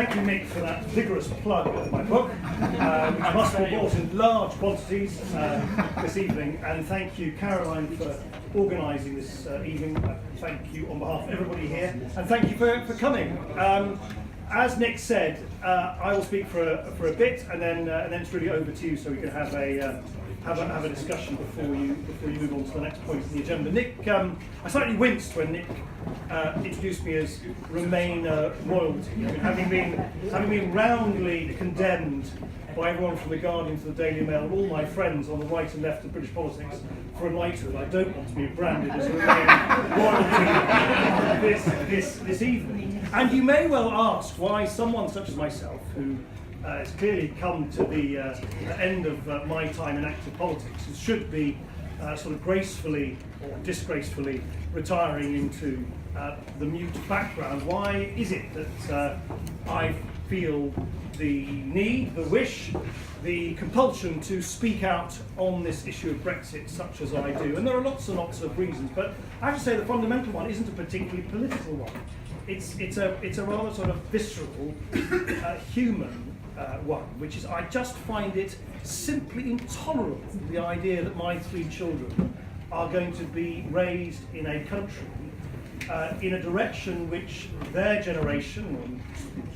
thank you, Nick, for that vigorous plug of my book, which must be bought in large quantities this evening. And thank you, Caroline, for organising this evening. Thank you on behalf of everybody here, and thank you for coming. As Nick said, I will speak for a bit, and then it's really over to you, so we can have a discussion before you move on to the next point in the agenda. Nick, I slightly winced when Nick introduced me as Remainer royalty. I mean, having been roundly condemned by everyone from the Guardian to the Daily Mail and all my friends on the right and left of British politics for a knighthood, I don't want to be branded as Remainer royalty this evening. And you may well ask why someone such as myself, who has clearly come to the end of my time in active politics, and should be sort of gracefully or disgracefully retiring into the mute background, why is it that I feel the need, the wish, the compulsion to speak out on this issue of Brexit such as I do? And there are lots and lots of reasons, but I have to say the fundamental one isn't a particularly political one. It's a rather sort of visceral, human one, which is I just find it simply intolerable, the idea that my 3 children are going to be raised in a country in a direction which their generation, and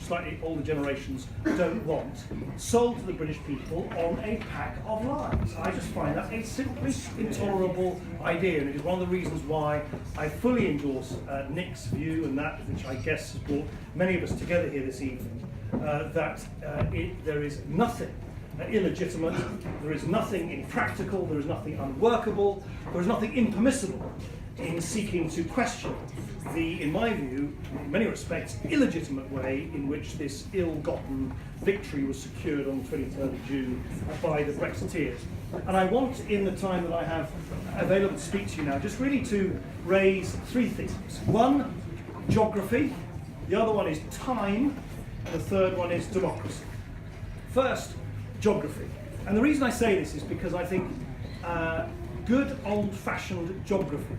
slightly older generations, don't want, sold to the British people on a pack of lies. I just find that a simply intolerable idea, and it is one of the reasons why I fully endorse Nick's view, and that which I guess has brought many of us together here this evening, that there is nothing illegitimate, there is nothing impractical, there is nothing unworkable, there is nothing impermissible in seeking to question the, in my view, in many respects, illegitimate way in which this ill-gotten victory was secured on the 23rd of June by the Brexiteers. And I want, in the time that I have available to speak to you now, just really to raise 3 things. One, geography. The other one is time. And the third one is democracy. First, geography. And the reason I say this is because I think good old-fashioned geography,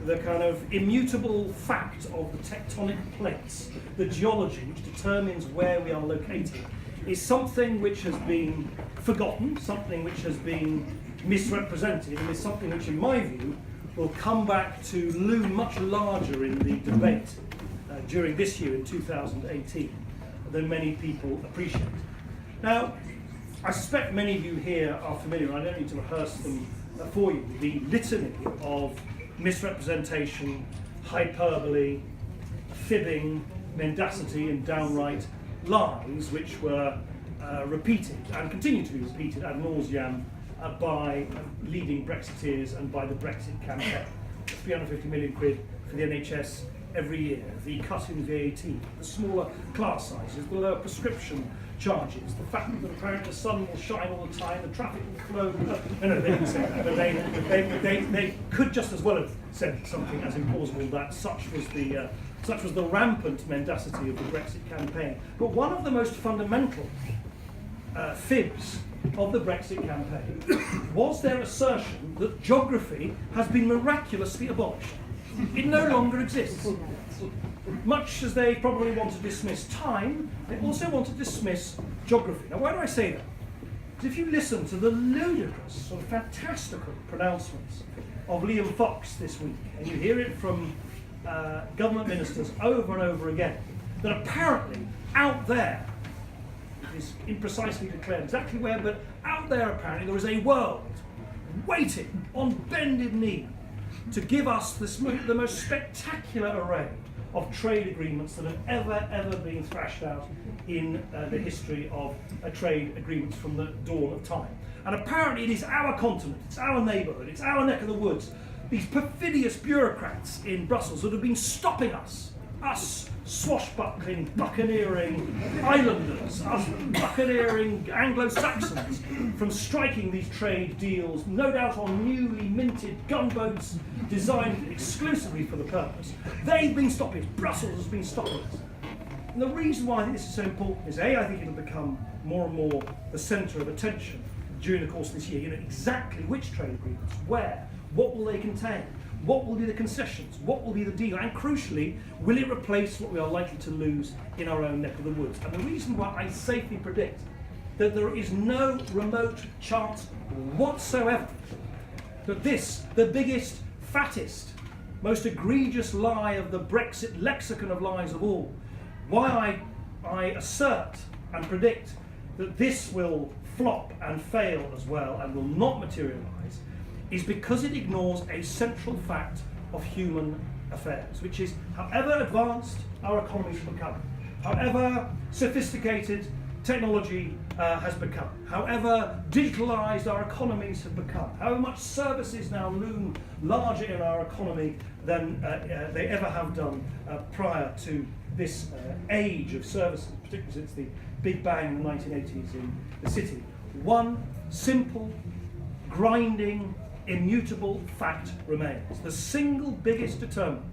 the kind of immutable fact of the tectonic plates, the geology which determines where we are located, is something which has been forgotten, something which has been misrepresented, and is something which, in my view, will come back to loom much larger in the debate during this year in 2018 than many people appreciate. Now, I suspect many of you here are familiar, and I don't need to rehearse them for you, the litany of misrepresentation, hyperbole, fibbing, mendacity and downright lies which were repeated and continue to be repeated ad nauseam by leading Brexiteers and by the Brexit campaign. 350 million quid for the NHS every year, the cut in VAT, the smaller class sizes, the lower prescription charges, the fact that apparently the sun will shine all the time, the traffic will flow. No, they didn't say that, but they could just as well have said something as implausible that such was the rampant mendacity of the Brexit campaign. But one of the most fundamental fibs of the Brexit campaign was their assertion that geography has been miraculously abolished. It no longer exists. Much as they probably want to dismiss time, they also want to dismiss geography. Now, why do I say that? Because if you listen to the ludicrous, sort of fantastical pronouncements of Liam Fox this week, and you hear it from government ministers over and over again, that apparently out there, it is imprecisely declared exactly where, but out there apparently there is a world waiting on bended knee to give us the most spectacular array of trade agreements that have ever been thrashed out in the history of trade agreements from the dawn of time. And apparently it is our continent, it's our neighbourhood, it's our neck of the woods, these perfidious bureaucrats in Brussels that have been stopping us swashbuckling, buccaneering islanders, us buccaneering Anglo-Saxons from striking these trade deals, no doubt on newly minted gunboats designed exclusively for the purpose. They've been stopping us. Brussels has been stopping us. And the reason why I think this is so important is A, I think it'll become more and more the centre of attention during the course of this year. You know exactly which trade agreements, where, what will they contain, What will be the concessions? What will be the deal? And crucially, will it replace what we are likely to lose in our own neck of the woods? And the reason why I safely predict that there is no remote chance whatsoever that this, the biggest, fattest, most egregious lie of the Brexit lexicon of lies of all, why I assert and predict that this will flop and fail as well and will not materialise, is because it ignores a central fact of human affairs, which is however advanced our economies become, however sophisticated technology has become, however digitalised our economies have become, however much services now loom larger in our economy than they ever have done prior to this age of services, particularly since the Big Bang in the 1980s in the city. One simple, grinding, immutable fact remains. The single biggest determinant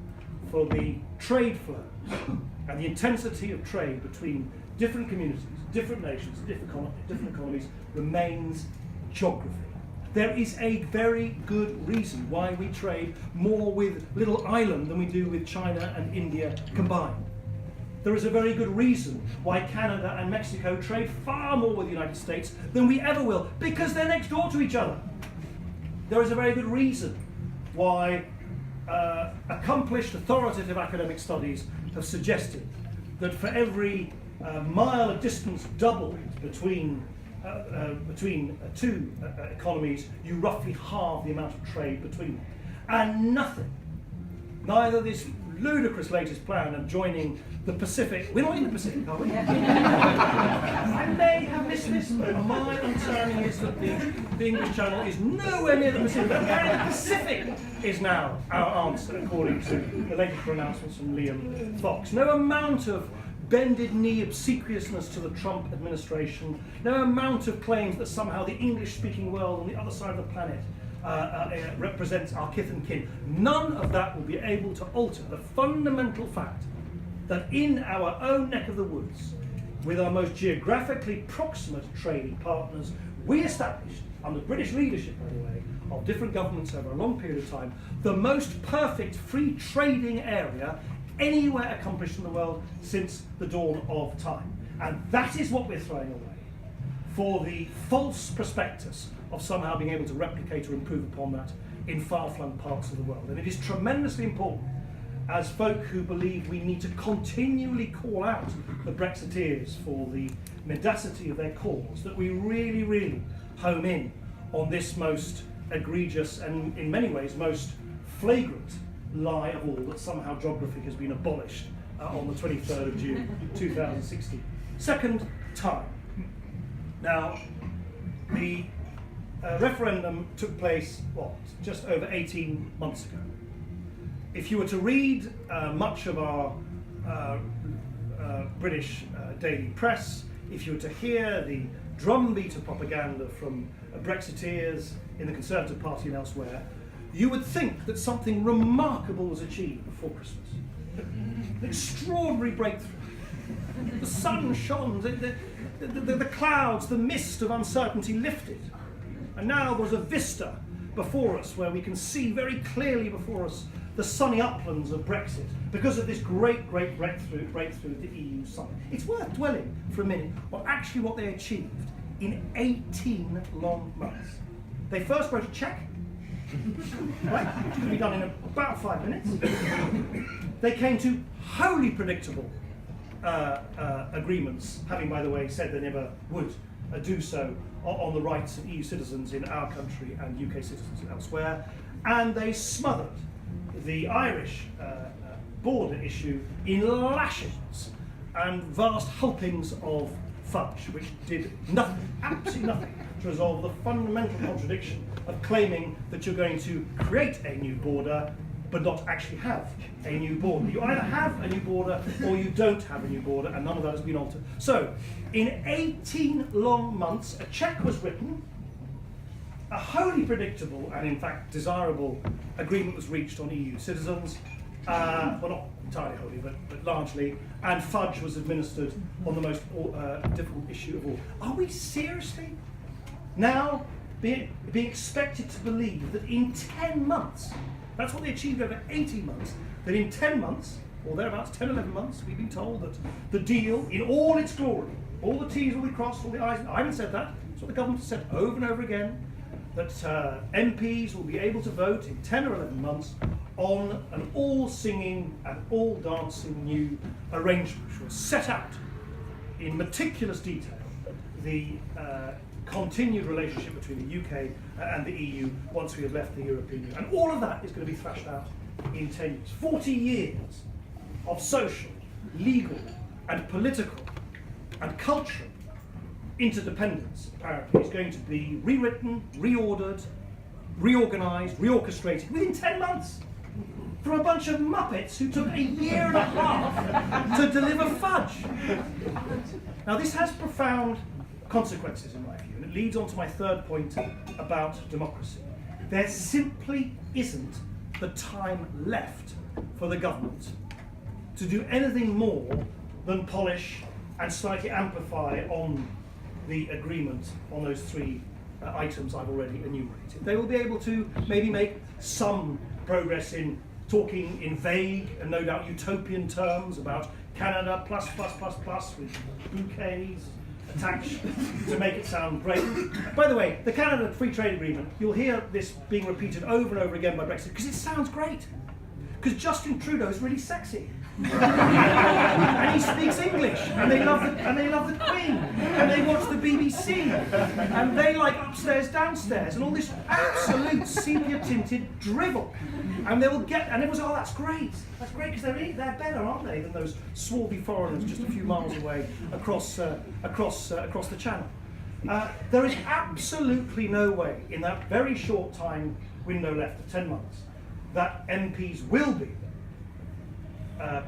for the trade flows and the intensity of trade between different communities, different nations, different economies remains geography. There is a very good reason why we trade more with Little Ireland than we do with China and India combined. There is a very good reason why Canada and Mexico trade far more with the United States than we ever will, because they're next door to each other. There is a very good reason why accomplished authoritative academic studies have suggested that for every mile of distance doubled between two economies, you roughly halve the amount of trade between them. And nothing, neither this ludicrous latest plan of joining the Pacific, we're not in the Pacific, are we? I may have missed this, but my understanding is that the English Channel is nowhere near the Pacific. Apparently the Pacific is now our answer, according to the latest pronouncements from Liam Fox. No amount of bended knee obsequiousness to the Trump administration, no amount of claims that somehow the English-speaking world on the other side of the planet represents our kith and kin. None of that will be able to alter the fundamental fact that in our own neck of the woods, with our most geographically proximate trading partners, we established, under British leadership by the way, of different governments over a long period of time, the most perfect free trading area anywhere accomplished in the world since the dawn of time. And that is what we're throwing away for the false prospectus of somehow being able to replicate or improve upon that in far-flung parts of the world. And it is tremendously important, as folk who believe we need to continually call out the Brexiteers for the mendacity of their cause, that we really, really home in on this most egregious and in many ways most flagrant lie of all, that somehow geography has been abolished on the 23rd of June 2016. Second time. Now, the referendum took place, just over 18 months ago. If you were to read much of our British daily press, if you were to hear the drumbeat of propaganda from Brexiteers in the Conservative Party and elsewhere, you would think that something remarkable was achieved before Christmas. An extraordinary breakthrough. The sun shone, the clouds, the mist of uncertainty lifted. And now there's a vista before us where we can see very clearly before us the sunny uplands of Brexit because of this great breakthrough at the EU summit. It's worth dwelling for a minute on actually what they achieved in 18 long months. They first wrote a cheque, right, which could be done in about 5 minutes. They came to wholly predictable agreements, having, by the way, said they never would do so on the rights of EU citizens in our country and UK citizens elsewhere, and they smothered the Irish border issue in lashings and vast helpings of fudge, which did nothing, absolutely nothing, to resolve the fundamental contradiction of claiming that you're going to create a new border but not actually have a new border. You either have a new border or you don't have a new border, and none of that has been altered. So, in 18 long months, a cheque was written, a wholly predictable and in fact desirable agreement was reached on EU citizens, well, not entirely wholly, but largely, and fudge was administered on the most difficult issue of all. Are we seriously now being expected to believe that in 10 months That's what they achieved over 18 months. That in 10 months, or thereabouts, 10, 11 months, we've been told that the deal, in all its glory, all the T's will be crossed, all the I's. I haven't said that. That's what the government has said over and over again. That MPs will be able to vote in 10 or 11 months on an all-singing and all-dancing new arrangement, which will set out in meticulous detail the continued relationship between the UK and the EU once we have left the European Union. And all of that is going to be thrashed out in 10 years. 40 years of social, legal, and political, and cultural interdependence, apparently, is going to be rewritten, reordered, reorganised, reorchestrated within 10 months from a bunch of muppets who took a year and a half to deliver fudge. Now, this has profound consequences, in my view, and it leads on to my third point about democracy. There simply isn't the time left for the government to do anything more than polish and slightly amplify on the agreement on those three items I've already enumerated. They will be able to maybe make some progress in talking in vague and no doubt utopian terms about Canada plus with bouquets attached to make it sound great. By the way, the Canada Free Trade Agreement, you'll hear this being repeated over and over again by Brexit because it sounds great. Because Justin Trudeau is really sexy. And he speaks English, and they love the Queen, and they watch the BBC, and they like upstairs, downstairs, and all this absolute sepia-tinted drivel. And they will get, and everyone's like, oh, that's great because they're better, aren't they, than those swarthy foreigners just a few miles away across the channel. There is absolutely no way in that very short time window left of 10 months that MPs will be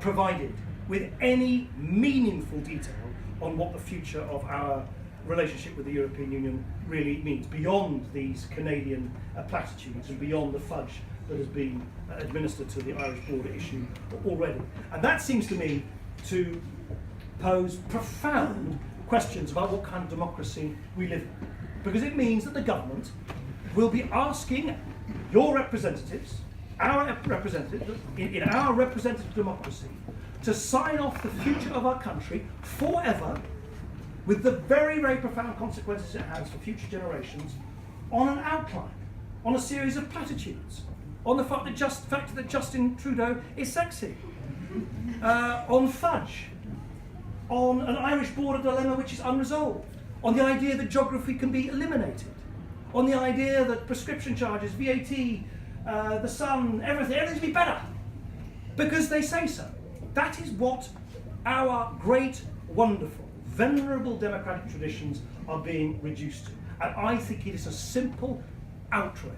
provided with any meaningful detail on what the future of our relationship with the European Union really means, beyond these Canadian platitudes and beyond the fudge that has been administered to the Irish border issue already. And that seems to me to pose profound questions about what kind of democracy we live in. Because it means that the government will be asking your representatives, our representatives, in our representative democracy, to sign off the future of our country forever, with the very, very profound consequences it has for future generations, on an outline, on a series of platitudes, on the fact that Justin Trudeau is sexy, on fudge, on an Irish border dilemma which is unresolved, on the idea that geography can be eliminated, on the idea that prescription charges, VAT, the sun, everything's be better, because they say so. That is what our great, wonderful, venerable democratic traditions are being reduced to. And I think it is a simple outrage.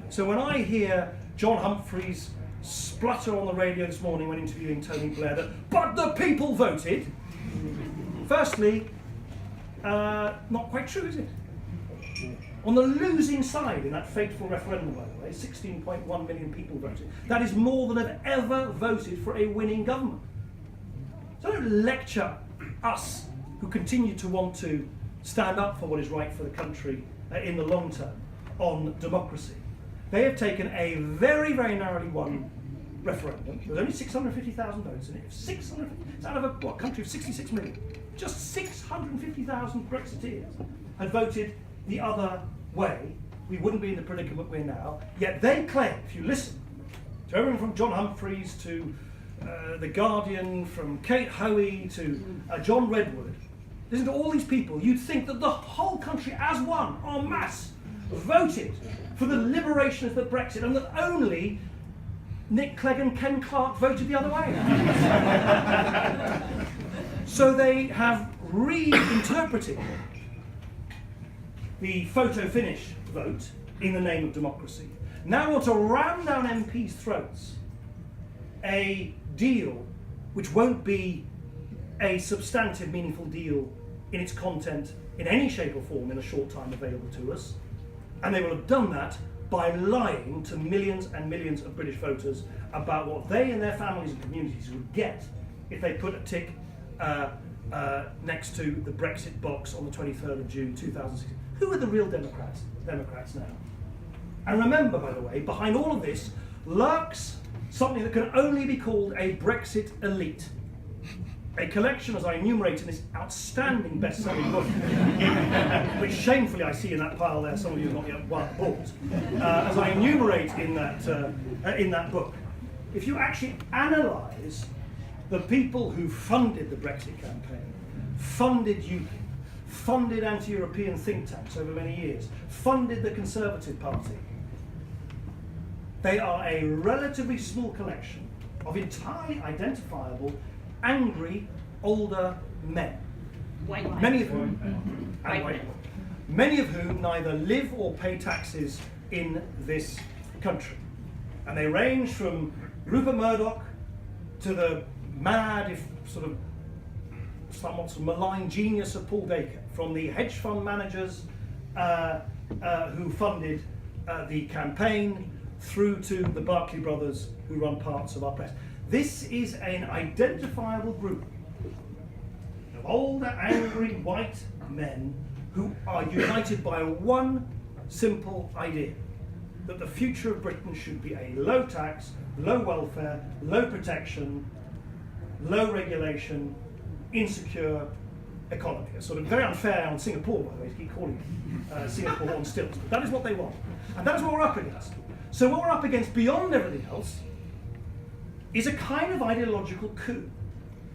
So when I hear John Humphrys splutter on the radio this morning when interviewing Tony Blair that, but the people voted, firstly, not quite true, is it? On the losing side in that fateful referendum, by the way, 16.1 million people voted. That is more than have ever voted for a winning government. So don't lecture us who continue to want to stand up for what is right for the country in the long term on democracy. They have taken a very, very narrowly won referendum. There was only 650,000 votes in it. It's out of a country of 66 million. Just 650,000 Brexiteers had voted the other way. We wouldn't be in the predicament we're now. Yet they claim, if you listen to everyone from John Humphrys to The Guardian, from Kate Hoey to John Redwood, listen to all these people, you'd think that the whole country as one, en masse, voted for the liberation of the Brexit, and that only Nick Clegg and Ken Clark voted the other way. So they have reinterpreted the photo finish vote in the name of democracy. Now want to ram down MPs' throats a deal which won't be a substantive, meaningful deal in its content in any shape or form in a short time available to us. And they will have done that by lying to millions and millions of British voters about what they and their families and communities would get if they put a tick next to the Brexit box on the 23rd of June 2016. Who are the real Democrats now? And remember, by the way, behind all of this, lurks something that can only be called a Brexit elite. A collection, as I enumerate in this outstanding best-selling book, which shamefully I see in that pile there, some of you have not yet bought, as I enumerate in that book, if you actually analyse the people who funded the Brexit campaign, funded UKIP, funded anti-European think tanks over many years, funded the Conservative Party, they are a relatively small collection of entirely identifiable angry older men, many of whom neither live or pay taxes in this country, and they range from Rupert Murdoch to the mad, if sort of somewhat sort of malign genius of Paul Dacre, from the hedge fund managers who funded the campaign through to the Barclay brothers who run parts of our press. This is an identifiable group of older, angry, white men who are united by one simple idea, that the future of Britain should be a low tax, low welfare, low protection, low regulation, insecure economy. It's sort of very unfair on Singapore, by the way, to keep calling it Singapore on stilts. But that is what they want. And that is what we're up against. So what we're up against, beyond everything else, is a kind of ideological coup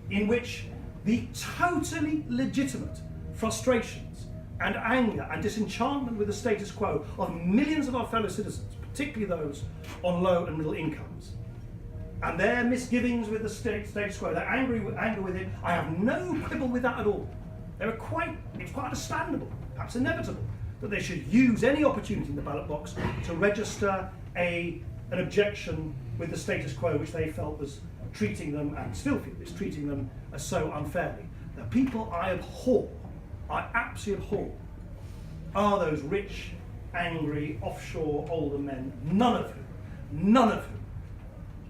in which the totally legitimate frustrations and anger and disenchantment with the status quo of millions of our fellow citizens, particularly those on low and middle incomes, and their misgivings with the status quo, their anger with it, I have no quibble with that at all. It's quite understandable, perhaps inevitable, that they should use any opportunity in the ballot box to register an objection with the status quo, which they felt was treating them, and still feel is treating them so unfairly. The people I abhor, I absolutely abhor, are those rich, angry, offshore older men, none of whom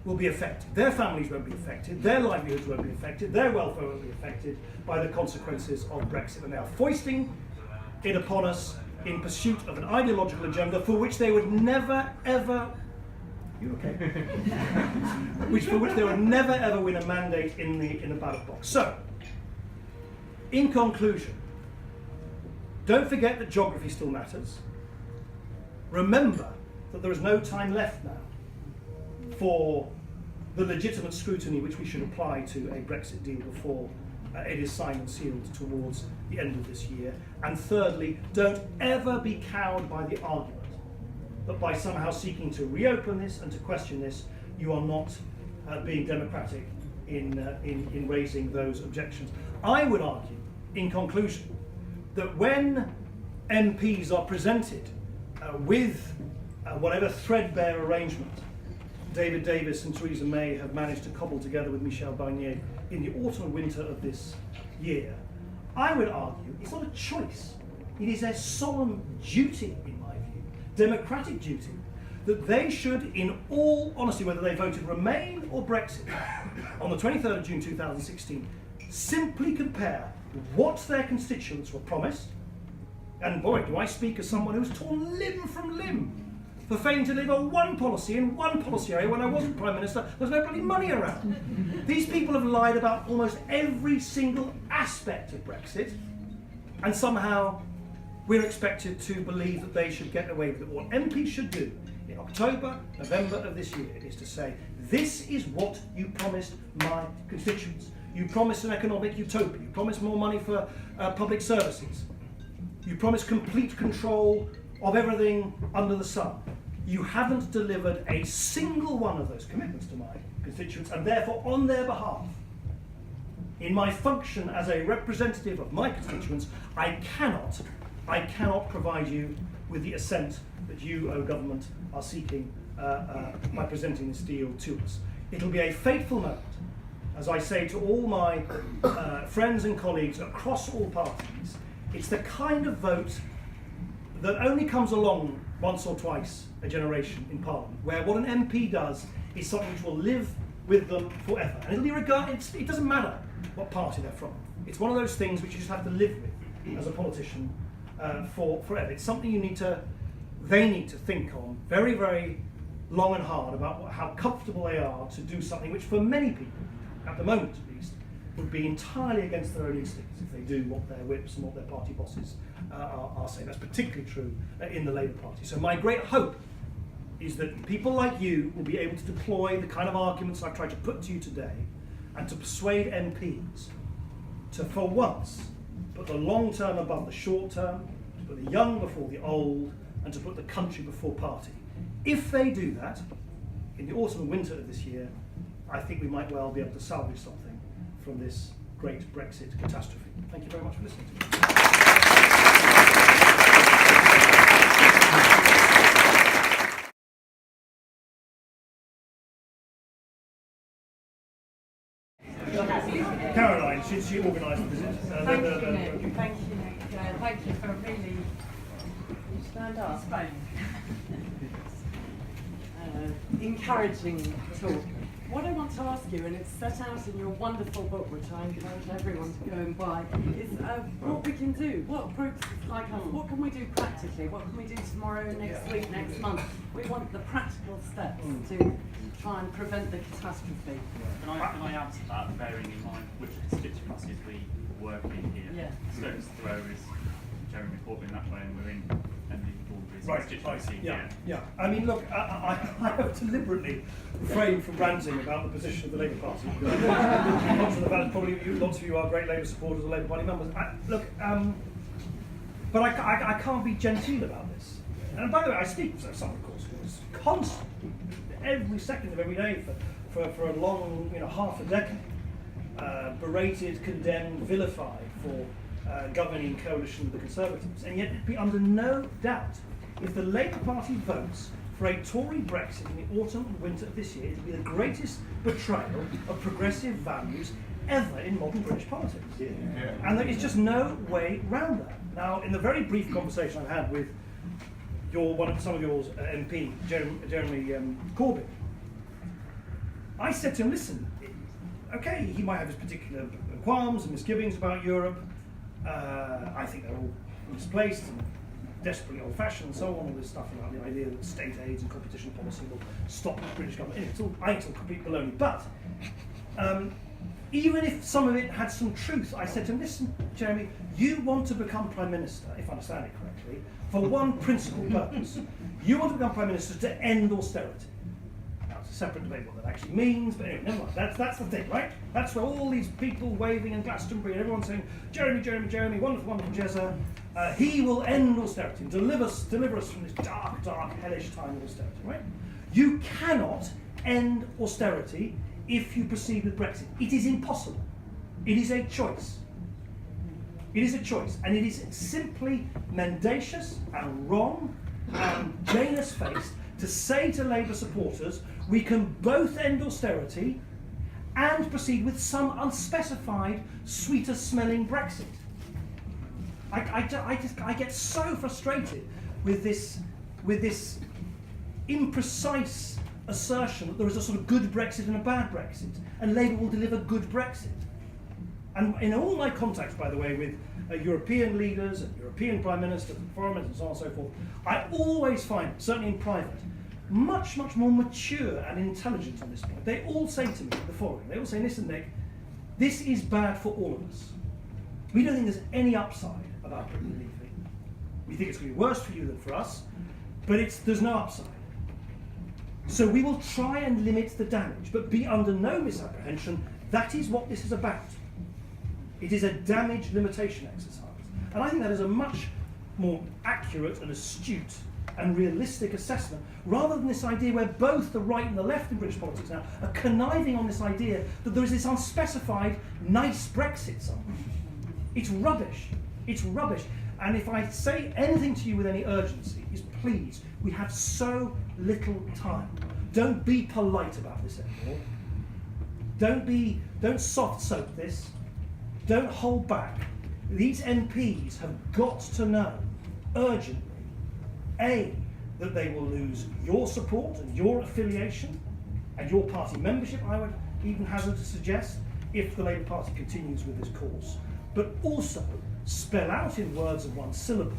will be affected. Their families won't be affected, their livelihoods won't be affected, their welfare won't be affected by the consequences of Brexit. And they are foisting it upon us in pursuit of an ideological agenda for which they would never ever for which they would never ever win a mandate in the ballot box. So, in conclusion, don't forget that geography still matters. Remember that there is no time left now for the legitimate scrutiny which we should apply to a Brexit deal before it is signed and sealed towards the end of this year. And thirdly, don't ever be cowed by the argument that by somehow seeking to reopen this and to question this, you are not being democratic in raising those objections. I would argue, in conclusion, that when MPs are presented with whatever threadbare arrangement David Davis and Theresa May have managed to cobble together with Michel Barnier in the autumn and winter of this year, I would argue it's not a choice. It is a solemn duty, in my view, democratic duty, that they should, in all honesty, whether they voted Remain or Brexit, on the 23rd of June 2016, simply compare what their constituents were promised, and boy, do I speak as someone who was torn limb from limb for failing to deliver one policy in one policy area when I wasn't Prime Minister. There was no bloody money around. These people have lied about almost every single aspect of Brexit, and somehow we're expected to believe that they should get away with it. What MPs should do in October, November of this year is to say, this is what you promised my constituents. You promised an economic utopia. You promised more money for public services. You promised complete control of everything under the sun. You haven't delivered a single one of those commitments to my constituents, and therefore, on their behalf, in my function as a representative of my constituents, I cannot provide you with the assent that you, O government, are seeking by presenting this deal to us. It'll be a fateful moment, as I say to all my friends and colleagues across all parties. It's the kind of vote that only comes along once or twice a generation in Parliament, where what an MP does is something which will live with them forever. And it'll be regarded, it doesn't matter what party they're from. It's one of those things which you just have to live with as a politician forever. It's something they need to think on very, very long and hard about how comfortable they are to do something which, for many people, at the moment at least, would be entirely against their own instincts if they do what their whips and what their party bosses are saying. That's particularly true in the Labour Party. So my great hope is that people like you will be able to deploy the kind of arguments I've tried to put to you today and to persuade MPs to, for once, put the long term above the short term, to put the young before the old, and to put the country before party. If they do that, in the autumn and winter of this year, I think we might well be able to salvage something from this great Brexit catastrophe. Thank you very much for listening to me. Caroline, she organised the visit. Thank you, Nick. Thank you, Nick. Thank you for really encouraging talk. What I want to ask you, and it's set out in your wonderful book, which I encourage everyone to go and buy, is what we can do. What groups like us, what can we do practically? What can we do tomorrow, next week, next month? We want the practical steps to try and prevent the catastrophe. Can I add to that, bearing in mind which constituencies we work in here? Yeah. Stones Throw is Jeremy Corbyn that way, and we're in Baldry's constituency here. Yeah. I mean, look, I have deliberately refrained from ranting about the position of the Labour Party. Probably lots of you are great Labour supporters or Labour Party members. But I can't be genteel about this. And by the way, I speak to some, of course, who is constantly, every second of every day for a long, half a decade, berated, condemned, vilified for governing coalition with the Conservatives. And yet it'd be under no doubt, if the Labour Party votes for a Tory Brexit in the autumn and winter of this year, it will be the greatest betrayal of progressive values ever in modern British politics. Yeah. And there is just no way round that. Now, in the very brief conversation I had with some of yours, MP, Jeremy Corbyn, I said to him, listen, okay, he might have his particular qualms and misgivings about Europe. I think they're all misplaced and desperately old-fashioned and so on, all this stuff about the idea that state aids and competition policy will stop the British government. I think it's all complete baloney. But even if some of it had some truth, I said to him, listen, Jeremy, you want to become Prime Minister, if I understand it correctly, for one principal purpose. You want to become Prime Minister to end austerity. Now, it's a separate debate what that actually means, but anyway, never mind. That's the thing, right? That's where all these people waving in Glastonbury and everyone saying, Jeremy, Jeremy, Jeremy, wonderful, wonderful Jezza. He will end austerity and deliver us from this dark, dark, hellish time of austerity, right? You cannot end austerity if you proceed with Brexit. It is impossible. It is a choice. It is a choice, and it is simply mendacious and wrong and Janus-faced to say to Labour supporters, we can both end austerity and proceed with some unspecified, sweeter-smelling Brexit. I get so frustrated with this imprecise assertion that there is a sort of good Brexit and a bad Brexit, and Labour will deliver good Brexit. And in all my contacts, by the way, with European leaders and European Prime Ministers and Foreign Ministers and so on and so forth, I always find, certainly in private, much, much more mature and intelligent on this point. They all say to me the following. They all say, listen, Nick, this is bad for all of us. We don't think there's any upside about Britain leaving. We think it's going to be worse for you than for us, but there's no upside. So we will try and limit the damage, but be under no misapprehension, that is what this is about. It is a damage limitation exercise. And I think that is a much more accurate and astute and realistic assessment, rather than this idea where both the right and the left in British politics now are conniving on this idea that there is this unspecified nice Brexit somewhere. It's rubbish. It's rubbish. And if I say anything to you with any urgency, is please, we have so little time. Don't be polite about this anymore. Don't soft soap this. Don't hold back. These MPs have got to know urgently, A, that they will lose your support and your affiliation and your party membership, I would even hazard to suggest, if the Labour Party continues with this course. But also spell out in words of one syllable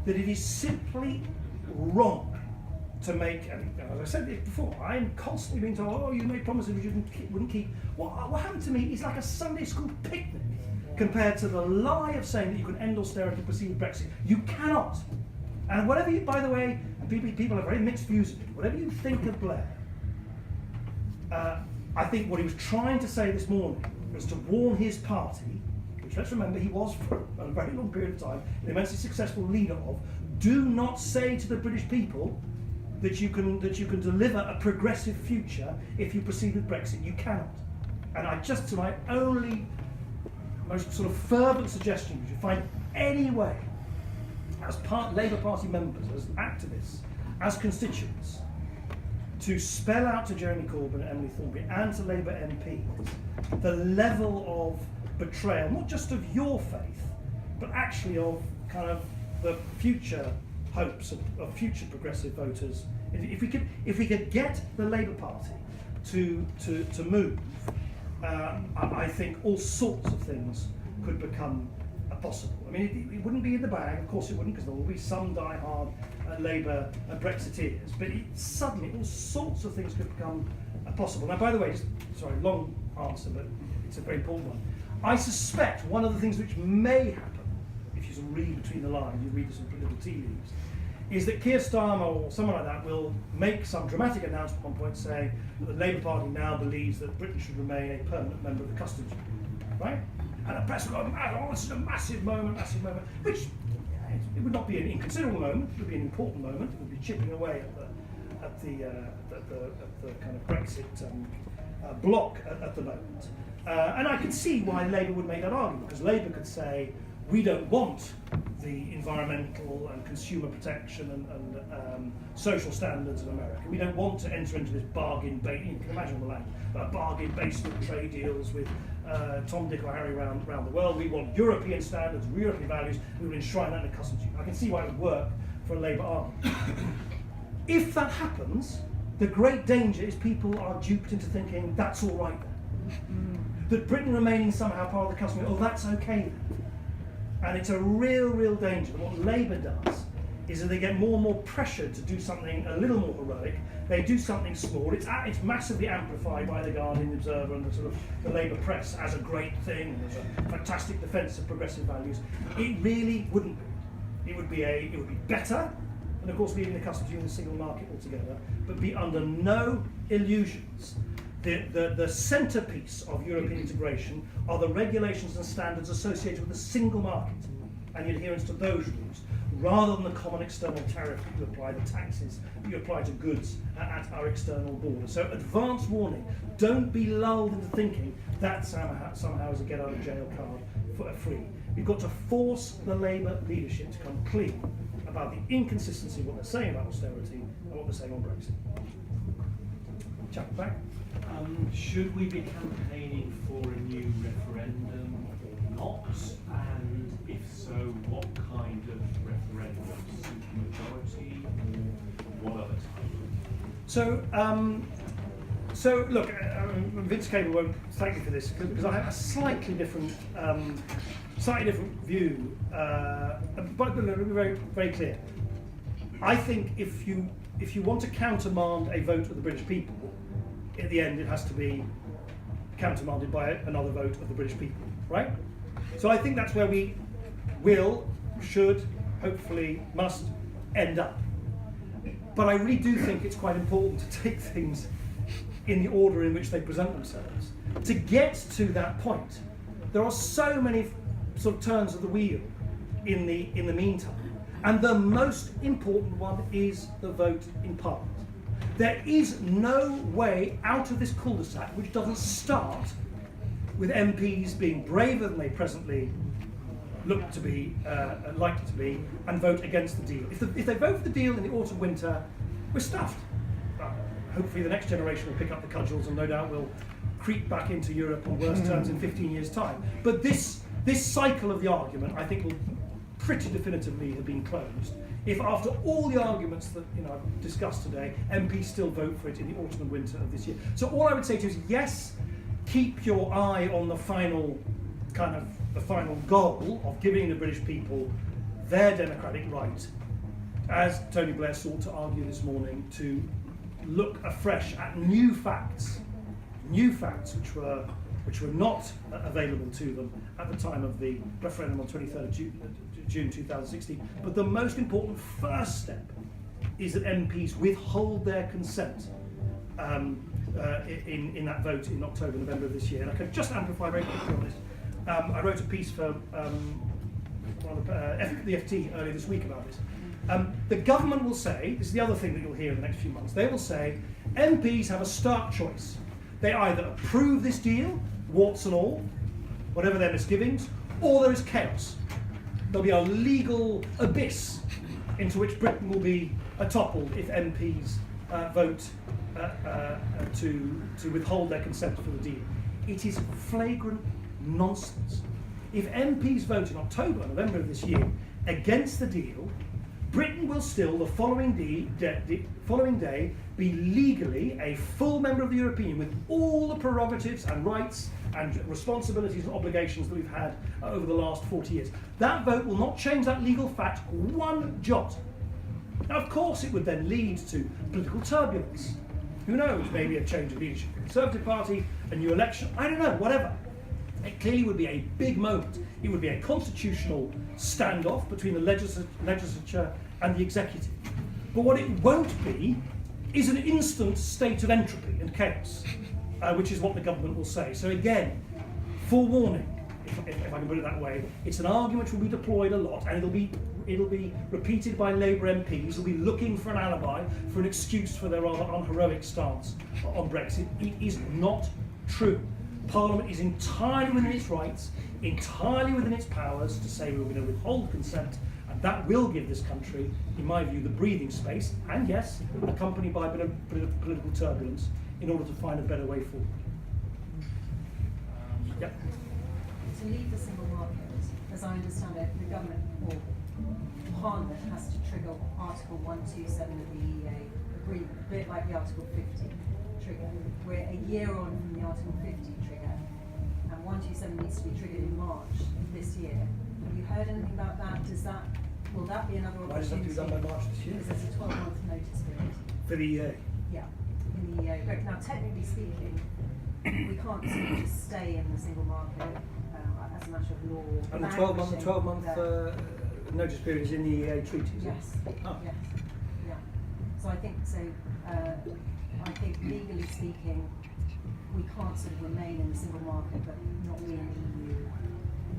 that it is simply wrong to make, and as I said before, I'm constantly being told, oh, you made promises which you wouldn't keep. What happened to me is like a Sunday school picnic compared to the lie of saying that you can end austerity and proceed with Brexit. You cannot. And whatever you, by the way, people have very mixed views of it, whatever you think of Blair, I think what he was trying to say this morning was to warn his party, which let's remember he was for a very long period of time an immensely successful leader of, do not say to the British people that you can deliver a progressive future if you proceed with Brexit. You cannot. And to my only most sort of fervent suggestion, would you find any way, as Labour Party members, as activists, as constituents, to spell out to Jeremy Corbyn and Emily Thornberry and to Labour MPs the level of betrayal, not just of your faith, but actually of kind of the future hopes of future progressive voters. If we could get the Labour Party to move, I think all sorts of things could become possible. I mean, it wouldn't be in the bag, of course it wouldn't, because there will be some die-hard Labour Brexiteers, but suddenly all sorts of things could become possible. Now, by the way, sorry, long answer, but it's a very important one. I suspect one of the things which may happen, if you sort of read between the lines, you read the sort of little tea leaves, is that Keir Starmer or someone like that will make some dramatic announcement at one point saying that the Labour Party now believes that Britain should remain a permanent member of the customs union, right? And the press will go, oh, this is a massive moment, which it would not be an inconsiderable moment, it would be an important moment, it would be chipping away at the kind of Brexit block at the moment. And I can see why Labour would make that argument, because Labour could say, we don't want the environmental and consumer protection and social standards of America. We don't want to enter into this bargain, you can imagine the language, bargain basement trade deals with Tom, Dick or Harry around the world. We want European standards, European values, we will enshrine that in the customs union. I can see why it would work for a Labour argument. If that happens, the great danger is people are duped into thinking that's all right then. That Britain remaining somehow part of the customs union, oh, that's okay then. And it's a real danger. What Labour does is that they get more and more pressured to do something a little more heroic. They do something small. It's massively amplified by the Guardian, the Observer, and the sort of the Labour press as a great thing, as a fantastic defence of progressive values. It really wouldn't be. It would be better, and of course leaving the customs union, the single market altogether, but be under no illusions. The centrepiece of European integration are the regulations and standards associated with the single market and the adherence to those rules, rather than the common external tariff that you apply, the taxes that you apply to goods at our external border. So advance warning, don't be lulled into thinking that somehow is a get out of jail card for free. We've got to force the Labour leadership to come clean about the inconsistency of what they're saying about austerity and what they're saying on Brexit. Chapter back. Should we be campaigning for a new referendum or not? And if so, what kind of referendum? Supermajority or what other type? So look, Vince Cable won't thank me for this because I have a slightly different view, but very, very clear. I think if you want to countermand a vote of the British people, at the end it has to be countermanded by another vote of the British people, right? So I think that's where we should, hopefully, must end up. But I really do think it's quite important to take things in the order in which they present themselves. To get to that point, there are so many sort of turns of the wheel in the meantime. And the most important one is the vote in Parliament. There is no way out of this cul-de-sac which doesn't start with MPs being braver than they presently look to be, likely to be, and vote against the deal. If they vote for the deal in the autumn-winter, we're stuffed. Hopefully the next generation will pick up the cudgels and no doubt will creep back into Europe on worse terms in 15 years' time. But this cycle of the argument, I think, will pretty definitively have been closed if after all the arguments that I've discussed today, MPs still vote for it in the autumn and winter of this year. So all I would say to you is, yes, keep your eye on the final goal of giving the British people their democratic right as Tony Blair sought to argue this morning, to look afresh at new facts which were not available to them at the time of the referendum on 23rd of June 2016. But the most important first step is that MPs withhold their consent in that vote in October, November of this year. And I can just amplify very quickly on this. I wrote a piece for the FT earlier this week about this. The government will say, this is the other thing that you'll hear in the next few months, they will say MPs have a stark choice. They either approve this deal, warts and all, whatever their misgivings, or there is chaos. There'll be a legal abyss into which Britain will be toppled if MPs vote to withhold their consent for the deal. It is flagrant nonsense. If MPs vote in October, November of this year against the deal, Britain will still, the following day, be legally a full member of the European Union with all the prerogatives and rights and responsibilities and obligations that we've had over the last 40 years. That vote will not change that legal fact one jot. Now, of course, it would then lead to political turbulence. Who knows, maybe a change of leadership in the Conservative Party, a new election, I don't know, whatever. It clearly would be a big moment. It would be a constitutional standoff between the legislature and the executive. But what it won't be is an instant state of entropy and chaos, which is what the government will say. So again, forewarning, if I can put it that way, it's an argument which will be deployed a lot, and it'll be repeated by Labour MPs who'll be looking for an alibi, for an excuse for their rather unheroic stance on Brexit. It is not true. Parliament is entirely within its rights, entirely within its powers to say we're going to withhold consent, and that will give this country, in my view, the breathing space, and yes, accompanied by a bit of political turbulence, in order to find a better way forward. Yep. To leave the single market, as I understand it, the government or Parliament has to trigger Article 127 of the EEA agreement, a bit like the Article 50 trigger. We're a year on from the Article 50 trigger, and 127 needs to be triggered in March this year. Have you heard anything about that? Will that be another opportunity? Why does that have to be done by March this year? Because there's a 12-month notice period. For the EA? Yeah, in the EEA. But now, technically speaking, we can't sort of just stay in the single market as a matter of law. And the 12-month notice period is in the EEA treaty, is it? Yes. Oh. Yes. Yeah. So I think legally speaking, we can't sort of remain in the single market, but not be an EU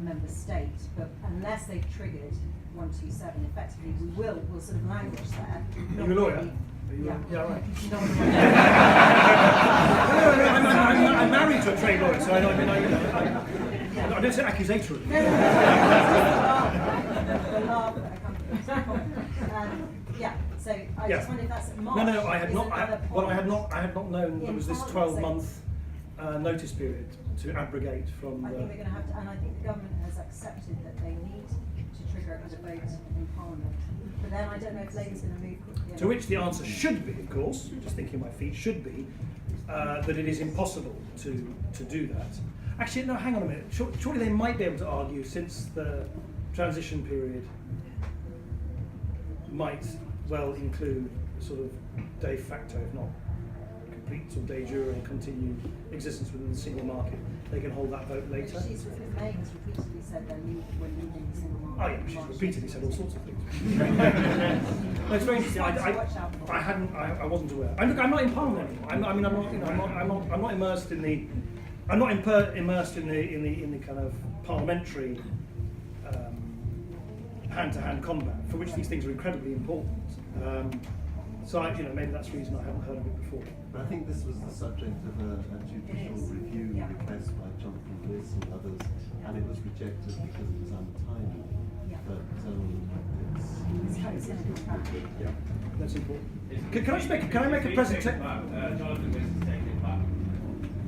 member state. But unless they've triggered 127, effectively we'll sort of languish there. Are you a lawyer? Yeah. Yeah, right. Not I'm married to a trade lawyer, so I don't say accusatory. the law that accompanies it. Yeah. So I just wonder if that's March. No, I had not. I had not known there was this 12-month notice period to abrogate from. I think we're going to have to, and I think the government has accepted that they need to trigger it with a vote in Parliament. But then I don't know if Labour's going to move quickly. To which the answer should be, of course, just thinking on my feet, should be that it is impossible to do that. Actually, no, hang on a minute. Surely they might be able to argue, since the transition period might well include sort of de facto, if not complete or de jure continued existence within the single market, they can hold that vote later. May has repeatedly said that we're leaving the single market. Oh yeah, she's repeatedly said all sorts of things. No, it's very interesting. I wasn't aware. I'm not in Parliament anymore. I'm not immersed in the. I'm not immersed in the kind of parliamentary hand-to-hand combat, for which these things are incredibly important. So maybe that's the reason I haven't heard of it before. But I think this was the subject of a judicial review request by Jonathan Lewis and others, and it was rejected because it was untimely. But Yeah, that's important. Can I make a presentation?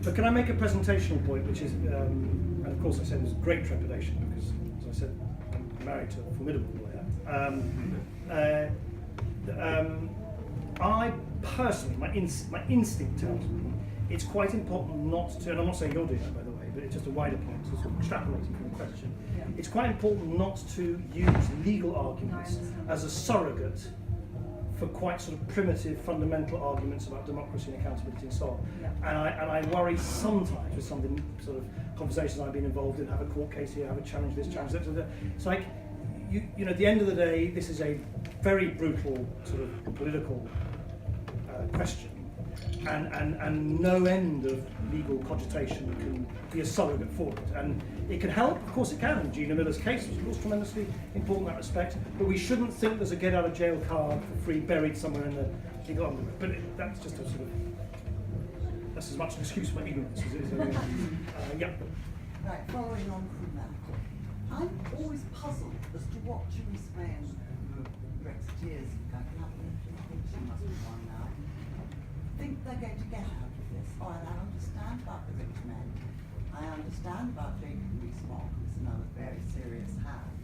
But can I make a presentational point, which is, and of course I said there's great trepidation because, as I said, I'm married to a formidable lawyer. I personally, my instinct tells me it's quite important not to, and I'm not saying you're doing that by the way, but it's just a wider point, so sort of extrapolating from the question. It's quite important not to use legal arguments as a surrogate for quite sort of primitive, fundamental arguments about democracy and accountability and so on. Yeah. And I worry sometimes with some of the sort of conversations I've been involved in, have a court case here, have a challenge this, challenge that. It's like, you know, at the end of the day, this is a very brutal sort of political question, and no end of legal cogitation can be a surrogate for it. And it can help, of course it can. And Gina Miller's case was, of course, tremendously important in that respect, but we shouldn't think there's a get-out-of-jail card for free buried somewhere in the legal underworld. But that's just a sort of, that's as much an excuse for ignorance as it is. Yeah. Right, following on from that, I'm always puzzled as to what Theresa May and the Brexiteers, I think she must be one now, think they're going to get out of this. Oh, and I understand about the rich men. I understand about Jacob Rees-Mogg, who's another very serious hand.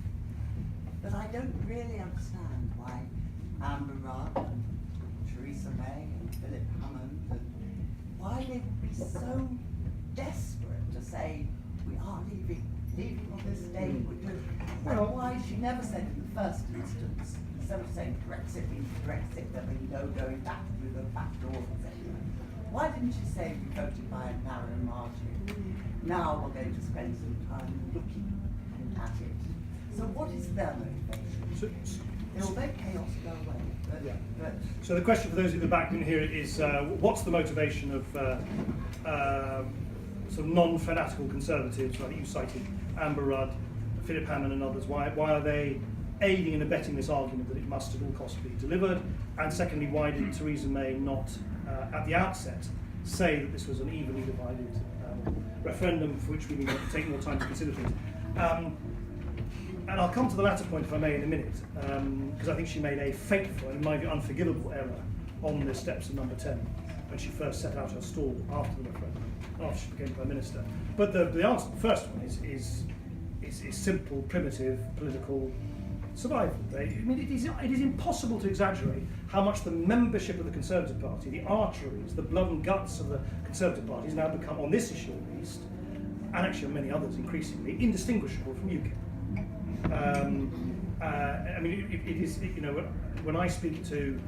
But I don't really understand why Amber Rudd and Theresa May and Philip Hammond, and why they would be so desperate to say, we are leaving on this day, we're doing. And why she never said in the first instance, instead of saying Brexit means Brexit, there will be no going back through the back doors, etc. Why didn't she say we voted by a narrow margin? Now we're going to spend some time looking at it. So what is their motivation? Although chaos go away, but So the question for those in the back didn't hear it is, what's the motivation of sort of non-fanatical conservatives, like you cited, Amber Rudd, Philip Hammond and others? Why are they aiding and abetting this argument that it must at all costs be delivered? And secondly, why did Theresa May not, at the outset, say that this was an evenly divided referendum for which we need to take more time to consider things? And I'll come to the latter point, if I may, in a minute, because I think she made a fateful and, in my view, unforgivable error on the steps of number 10 when she first set out her stall after the referendum, after she became Prime Minister. But the answer to the first one is simple, primitive, political survival. I mean, it is impossible to exaggerate how much the membership of the Conservative Party, the arteries, the blood and guts of the Conservative Party, has now become, on this issue at least, and actually on many others increasingly, indistinguishable from UKIP. I mean, it is, you know, when I speak to...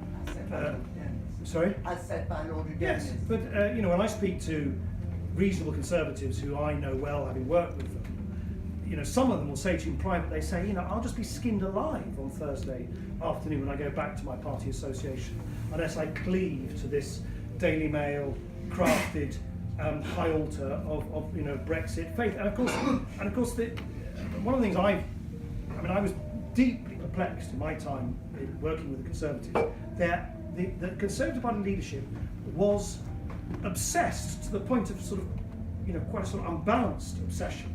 sorry? As said by Lord Dennis. Yes, but, you know, when I speak to reasonable Conservatives who I know well, having worked with them, you know, some of them will say to you in private, they say, you know, I'll just be skinned alive on Thursday afternoon when I go back to my party association, unless I cleave to this Daily Mail crafted high altar of you know, Brexit faith. And of course, one of the things I was deeply perplexed in my time working with the Conservatives. The Conservative Party leadership was obsessed to the point of sort of, you know, quite a sort of unbalanced obsession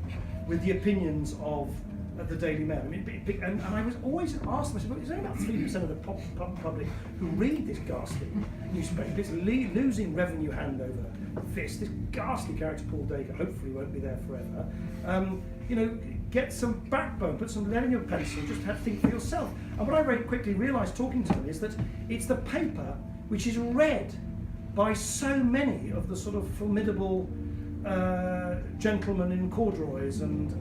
with the opinions of the Daily Mail. I mean, and I was always asked myself, there's only about 3% of the public who read this ghastly newspaper. It's losing revenue hand over fist. This ghastly character, Paul Dacre, hopefully won't be there forever. You know, get some backbone, put some lead in your pencil, just have to think for yourself. And what I very quickly realised talking to them is that it's the paper which is read by so many of the sort of formidable gentlemen in corduroys and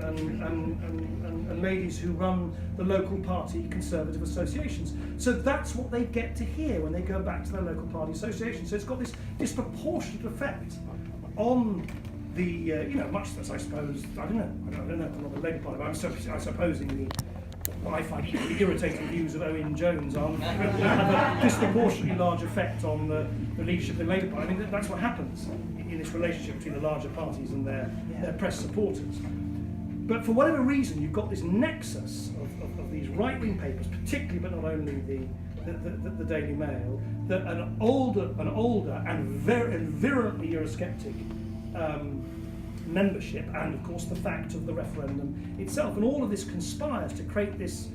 ladies who run the local party Conservative associations. So that's what they get to hear when they go back to their local party association. So it's got this disproportionate effect on the, you know, much as I suppose, I don't know, I'm not the Labour Party, but I'm supposing what I find equally irritating views of Owen Jones have a disproportionately large effect on the leadership of the Labour Party. I mean, that's what happens in this relationship between the larger parties and their press supporters. But for whatever reason, you've got this nexus of these right-wing papers, particularly but not only the Daily Mail, that an older and very virulently Eurosceptic membership, and of course the fact of the referendum itself, and all of this conspires to create this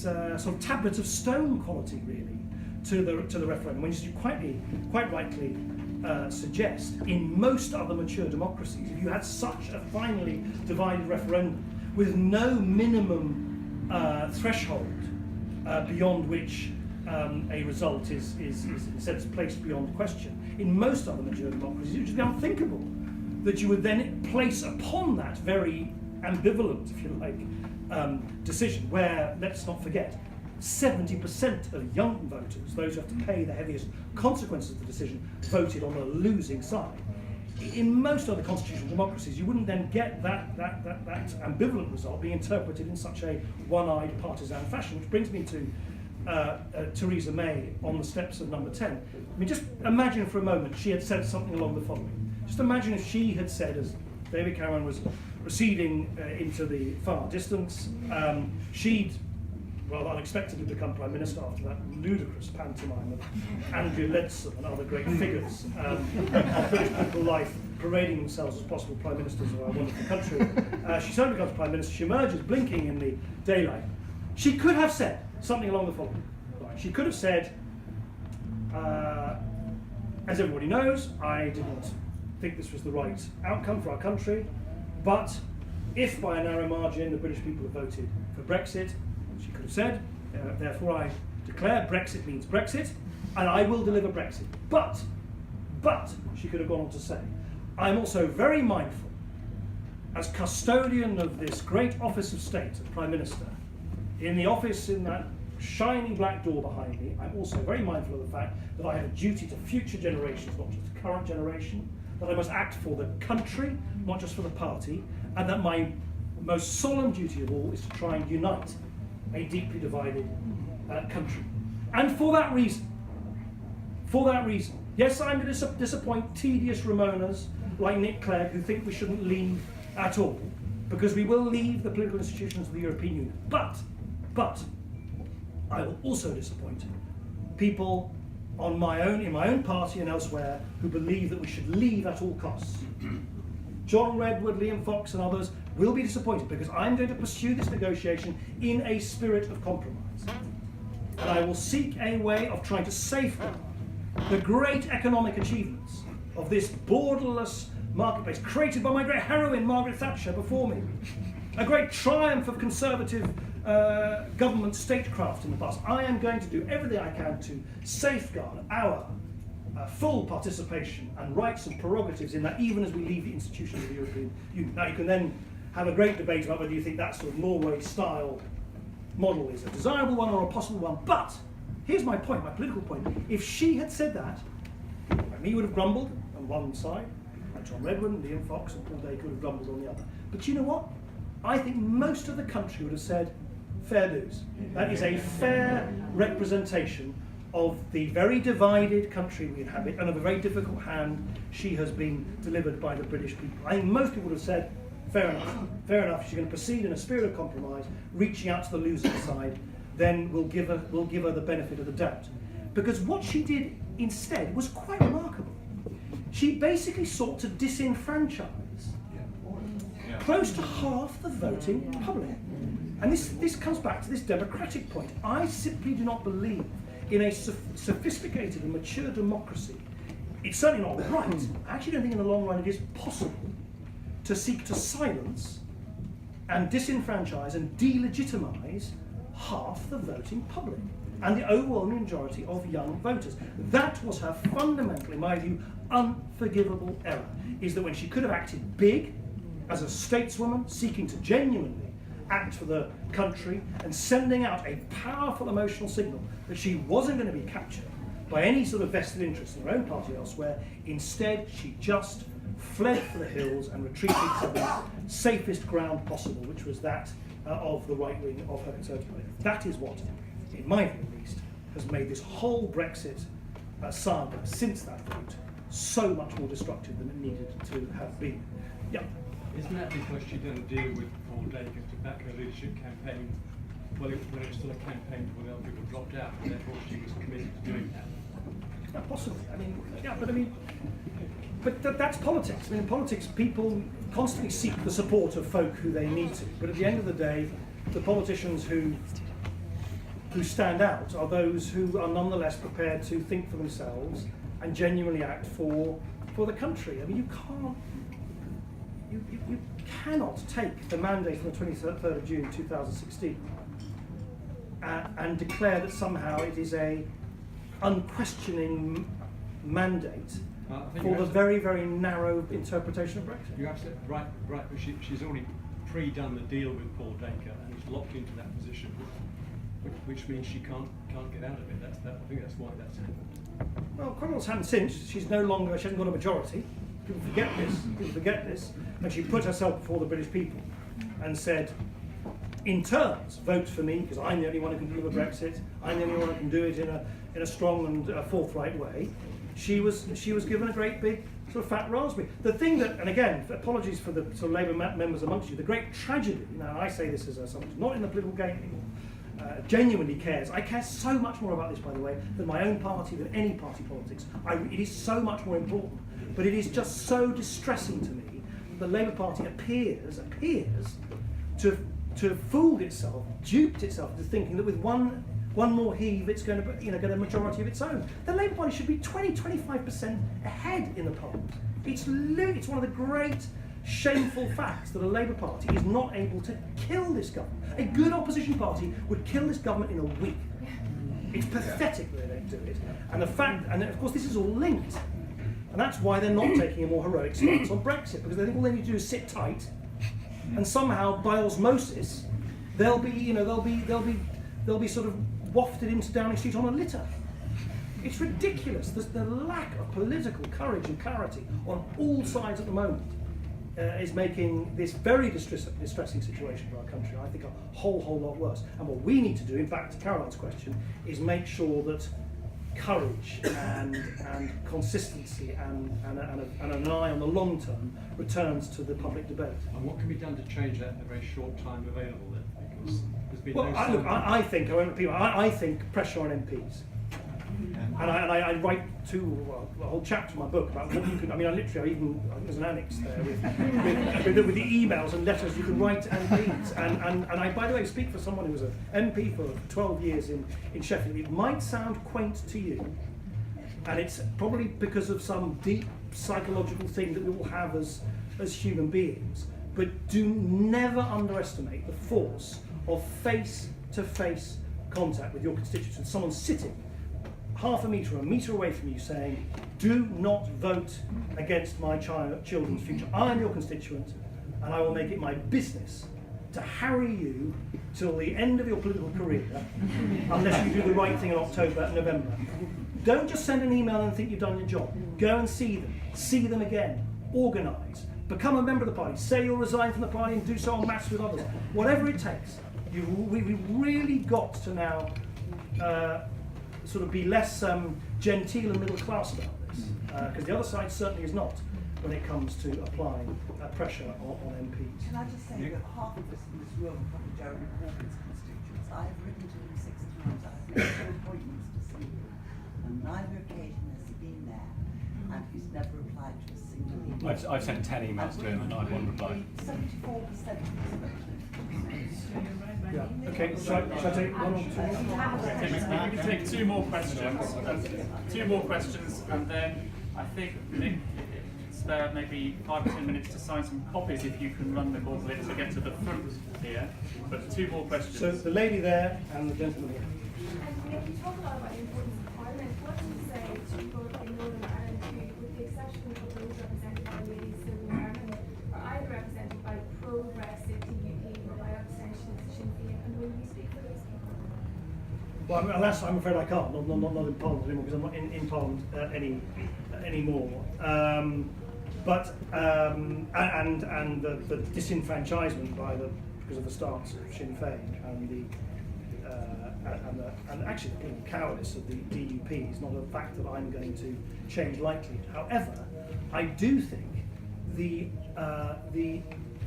sort of tablet of stone quality, really, to the referendum. When you quite rightly suggest, in most other mature democracies, if you had such a finely divided referendum with no minimum threshold beyond which a result is in a sense placed beyond question, in most other mature democracies it would just be unthinkable that you would then place upon that very ambivalent, if you like, decision, where, let's not forget, 70% of young voters, those who have to pay the heaviest consequences of the decision, voted on the losing side. In most other constitutional democracies, you wouldn't then get that ambivalent result being interpreted in such a one-eyed partisan fashion, which brings me to Theresa May on the steps of number 10. I mean, just imagine for a moment she had said something along the following. Just imagine if she had said, as David Cameron was receding into the far distance, she'd rather unexpectedly become Prime Minister after that ludicrous pantomime of Andrew Leadsom and other great figures of British political life parading themselves as possible Prime Ministers of our wonderful country. She suddenly becomes Prime Minister, she emerges blinking in the daylight. She could have said something along the following. Right. She could have said, as everybody knows, I didn't think this was the right outcome for our country, but if by a narrow margin the British people have voted for Brexit, she could have said, therefore I declare Brexit means Brexit, and I will deliver Brexit. But, she could have gone on to say, I'm also very mindful, as custodian of this great office of state of Prime Minister, in the office in that shiny black door behind me, I'm also very mindful of the fact that I have a duty to future generations, not just the current generation, that I must act for the country, not just for the party, and that my most solemn duty of all is to try and unite a deeply divided country. And for that reason, yes, I'm going to disappoint tedious Ramonas like Nick Clegg who think we shouldn't leave at all, because we will leave the political institutions of the European Union. But I will also disappoint people in my own party and elsewhere who believe that we should leave at all costs. John Redwood, Liam Fox and others will be disappointed because I'm going to pursue this negotiation in a spirit of compromise. And I will seek a way of trying to safeguard the great economic achievements of this borderless marketplace created by my great heroine Margaret Thatcher before me. A great triumph of conservative government statecraft in the past. I am going to do everything I can to safeguard our full participation and rights and prerogatives in that, even as we leave the institutions of the European Union. Now, you can then have a great debate about whether you think that sort of Norway-style model is a desirable one or a possible one. But here's my point, my political point. If she had said that, me would have grumbled on one side, and John Redwood, Liam Fox, and Paul Dacre would have grumbled on the other. But you know what? I think most of the country would have said, fair dues. That is a fair representation of the very divided country we inhabit and of a very difficult hand she has been delivered by the British people. I think most people would have said, fair enough, she's going to proceed in a spirit of compromise, reaching out to the losing side, then we'll give her the benefit of the doubt. Because what she did instead was quite remarkable. She basically sought to disenfranchise close to half the voting public. And this comes back to this democratic point. I simply do not believe in a sophisticated and mature democracy. It's certainly not right. I actually don't think in the long run it is possible to seek to silence and disenfranchise and delegitimise half the voting public and the overwhelming majority of young voters. That was her fundamental, in my view, unforgivable error, is that when she could have acted big as a stateswoman seeking to genuinely act for the country and sending out a powerful emotional signal that she wasn't going to be captured by any sort of vested interest in her own party elsewhere, instead she just fled for the hills and retreated to the safest ground possible, which was that of the right wing of her Conservative Party. That is what, in my view at least, has made this whole Brexit saga since that vote so much more destructive than it needed to have been. Yeah. Isn't that because she didn't deal with Paul Dacre to back her leadership campaign when it was still a campaign when other people dropped out, and therefore she was committed to doing that? Yeah, possibly. But that's politics. I mean, in politics, people constantly seek the support of folk who they need to. But at the end of the day, the politicians who stand out are those who are nonetheless prepared to think for themselves and genuinely act for the country. I mean, you cannot take the mandate from the 23rd of June 2016 and declare that somehow it is a unquestioning mandate for the very, very narrow interpretation of Brexit. You're absolutely right, but she's already pre-done the deal with Paul Dacre and is locked into that position. which means she can't get out of it. I think that's why that's happened. Well, quite a lot's happened since. She hasn't got a majority. People forget this. And she put herself before the British people and said, in terms, vote for me, because I'm the only one who can deliver Brexit. I'm the only one who can do it in a strong and forthright way. She was given a great big sort of fat raspberry. The thing that, and again, apologies for the sort of Labour members amongst you, the great tragedy, now I say this as someone who's not in the political game anymore, genuinely cares. I care so much more about this, by the way, than my own party, than any party politics. It is so much more important. But it is just so distressing to me that the Labour Party appears to have fooled itself, duped itself into thinking that with one more heave it's going to get a majority of its own. The Labour Party should be 20-25% ahead in the Parliament. It's one of the great shameful facts that a Labour Party is not able to kill this government. A good opposition party would kill this government in a week. It's pathetic that they don't do it. And the fact, and of course this is all linked. And that's why they're not taking a more heroic stance on Brexit, because they think all they need to do is sit tight, and somehow by osmosis, they'll be sort of wafted into Downing Street on a litter. It's ridiculous. The lack of political courage and clarity on all sides at the moment is making this very distressing situation for our country, I think, a whole lot worse. And what we need to do, in fact, to Caroline's question, is make sure that courage and consistency and an eye on the long term returns to the public debate. And what can be done to change that in the very short time available then? Because there's been I think pressure on MPs. And I write a whole chapter in my book about what you can. I think there's an annex there with the emails and letters you can write to MPs. And I, by the way, speak for someone who was an MP for 12 years in Sheffield. It might sound quaint to you, and it's probably because of some deep psychological thing that we all have as human beings. But do never underestimate the force of face-to-face contact with your constituents, with someone sitting half a metre away from you saying, do not vote against my children's future. I am your constituent, and I will make it my business to harry you till the end of your political career, unless you do the right thing in October and November. Don't just send an email and think you've done your job. Go and see them again, organise, become a member of the party, say you'll resign from the party and do so en masse with others. Whatever it takes, we've really got to now sort of be less genteel and middle class about this, because the other side certainly is not when it comes to applying pressure on MPs. Can I just say that half of us in this room are probably Jeremy Corbyn's constituents. I have written to him 6 times. I have made 2 appointments to see him, and neither occasion has he been there, and he's never replied to a single email. I've sent 10 emails to him and not one reply. 74% of his Yeah. Okay, shall I take one or two? We can take 2 more questions. 2 more questions, and then I think Nick, spare maybe 5 or 10 minutes to sign some copies if you can run the gauntlet to get to the front here. But 2 more questions. So the lady there and the gentleman here. And you talk a lot about the importance of Parliament. What do you say to people in Northern Ireland who, with the exception of those represented by ladies Sylvia Ireland, are either represented by pro-Brexit DUP or by abstention Sinn Féin? And will you speak for those people? Well, unless I'm afraid I can't. Not in Parliament anymore, because I'm not in Parliament anymore. And the disenfranchisement because of the stance of Sinn Féin and actually the cowardice of the DUP is not a fact that I'm going to change lightly. However, I do think the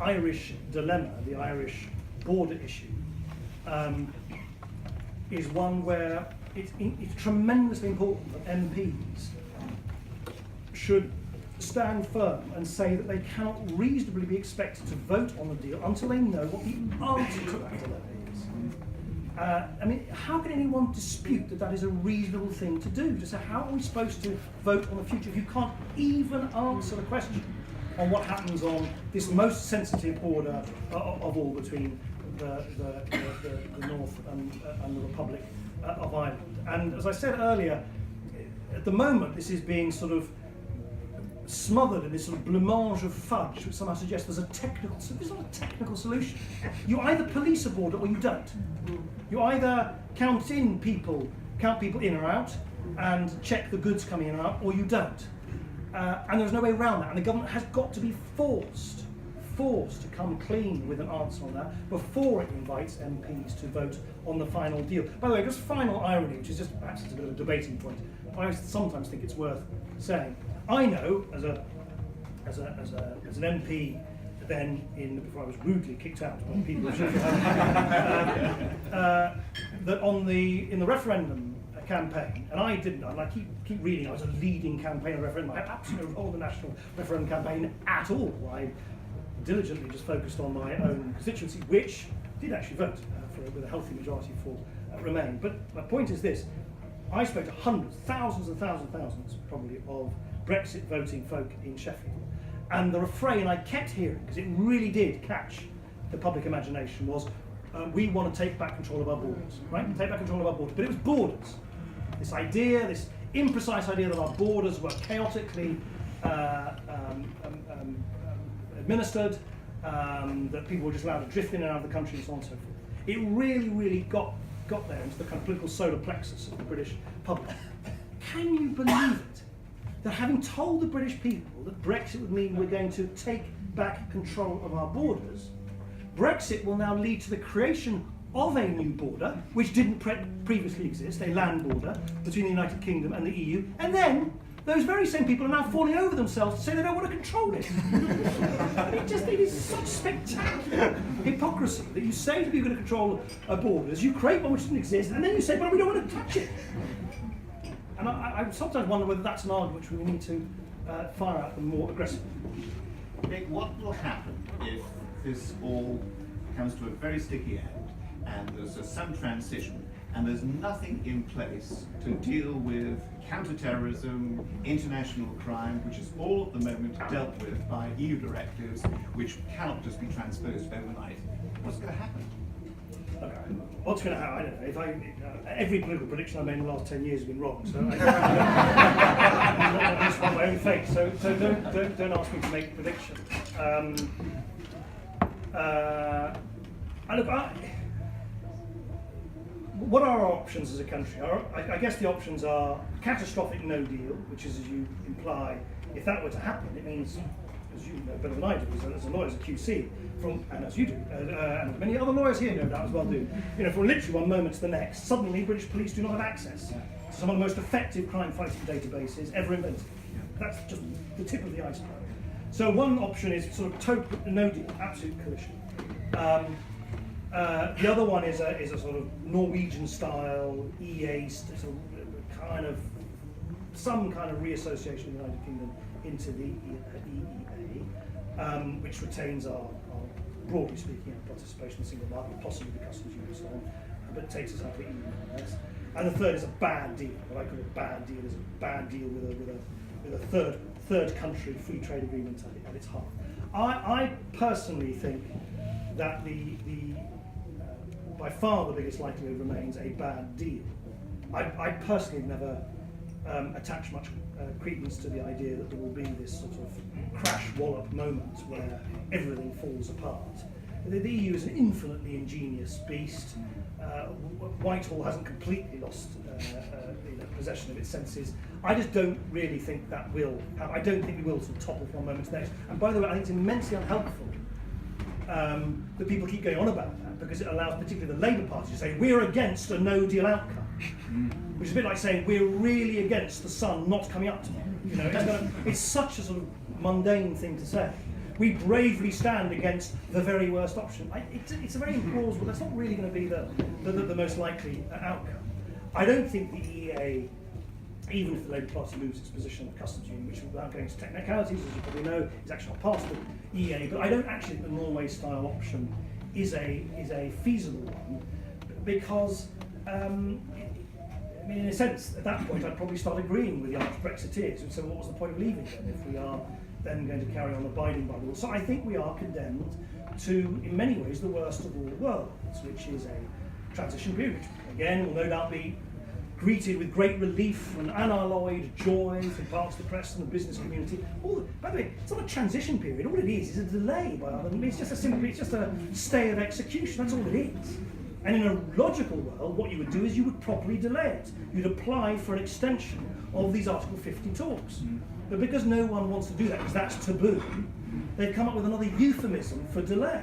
Irish dilemma, the Irish border issue, is one where it's tremendously important that MPs should stand firm and say that they cannot reasonably be expected to vote on the deal until they know what the answer to that dilemma is. How can anyone dispute that is a reasonable thing to do? To say, how are we supposed to vote on the future if you can't even answer the question on what happens on this most sensitive border of all between the North and the Republic of Ireland? And as I said earlier, at the moment this is being sort of smothered in this sort of blancmange of fudge, which somehow suggests there's not a technical solution. You either police a border or you don't. You either count people in or out, and check the goods coming in and out, or you don't. And there's no way around that. And the government has got to be forced to come clean with an answer on that before it invites MPs to vote on the final deal. By the way, just final irony, which is just perhaps it's a bit of a debating point. I sometimes think it's worth saying. I know as an MP then before I was rudely kicked out by people that in the referendum campaign, and I didn't, and I keep reading, I was a leading campaigner referendum. I had absolutely no role in the national referendum campaign at all. I diligently just focused on my own constituency, which did actually vote with a healthy majority for Remain. But my point is this: I spoke to hundreds, thousands probably, of Brexit voting folk in Sheffield, and the refrain I kept hearing, because it really did catch the public imagination, was we want to take back control of our borders, right? Take back control of our borders. But it was borders. This idea, this imprecise idea that our borders were chaotically administered, that people were just allowed to drift in and out of the country and so on and so forth. It really got there into the kind of political solar plexus of the British public. Can you believe it? That having told the British people that Brexit would mean we're going to take back control of our borders, Brexit will now lead to the creation of a new border, which didn't previously exist, a land border between the United Kingdom and the EU, and then those very same people are now falling over themselves to say they don't want to control it. It is such spectacular hypocrisy that you say to people you're going to control borders, you create one which didn't exist, and then you say, well, we don't want to touch it. And I sometimes wonder whether that's an argument which we need to fire out more aggressively. Nick, what will happen if this all comes to a very sticky end and there's some transition and there's nothing in place to deal with counter-terrorism, international crime, which is all at the moment dealt with by EU directives, which cannot just be transposed overnight? What's going to happen? Okay. What's going to happen? I don't know. Every political prediction I've made in the last 10 years has been wrong, so I just want my own fate. So don't ask me to make predictions. What are our options as a country? I guess the options are catastrophic no deal, which is, as you imply, if that were to happen, it means, as you know better than I do, as a lawyer, as a QC, and as you do, and many other lawyers here no doubt as well do, from literally one moment to the next, suddenly British police do not have access to some of the most effective crime-fighting databases ever invented. That's just the tip of the iceberg. So one option is sort of total no deal, absolute coercion. The other one is a sort of Norwegian-style EA, some kind of reassociation of the United Kingdom into the EEA, which retains our broadly speaking, our participation in the single market, possibly the customs union and so on, but takes us out of the EU. And the third is a bad deal. What I call a bad deal is a bad deal with a third country free trade agreement at its heart. I personally think that the by far the biggest likelihood remains a bad deal. I personally never attach much credence to the idea that there will be this sort of crash wallop moment where everything falls apart. The EU is an infinitely ingenious beast. Whitehall hasn't completely lost possession of its senses. I just don't really think that will happen. I don't think we will sort of topple from one moment to the next. And by the way, I think it's immensely unhelpful that people keep going on about that, because it allows particularly the Labour Party to say we're against a no-deal outcome, which is a bit like saying we're really against the sun not coming up tomorrow. It's such a sort of mundane thing to say. We bravely stand against the very worst option. It's a very implausible. That's not really going to be the most likely outcome. I don't think the EEA, even if the Labour Party moves its position on the customs union, which without going into technicalities, as you probably know, is actually not part of the EEA, but I don't actually think the Norway-style option is a feasible one, because in a sense, at that point, I'd probably start agreeing with the arch-Brexiteers and say, well, what was the point of leaving them if we are then going to carry on abiding by the rules? So I think we are condemned to, in many ways, the worst of all worlds, which is a transition period, which again will no doubt be greeted with great relief and unalloyed joy from parts of the press and the business community. By the way, it's not a transition period. All it is a delay by other means. It's just a stay of execution. That's all it is. And in a logical world, what you would do is you would properly delay it. You'd apply for an extension of these Article 50 talks. But because no one wants to do that, because that's taboo, they've come up with another euphemism for delay,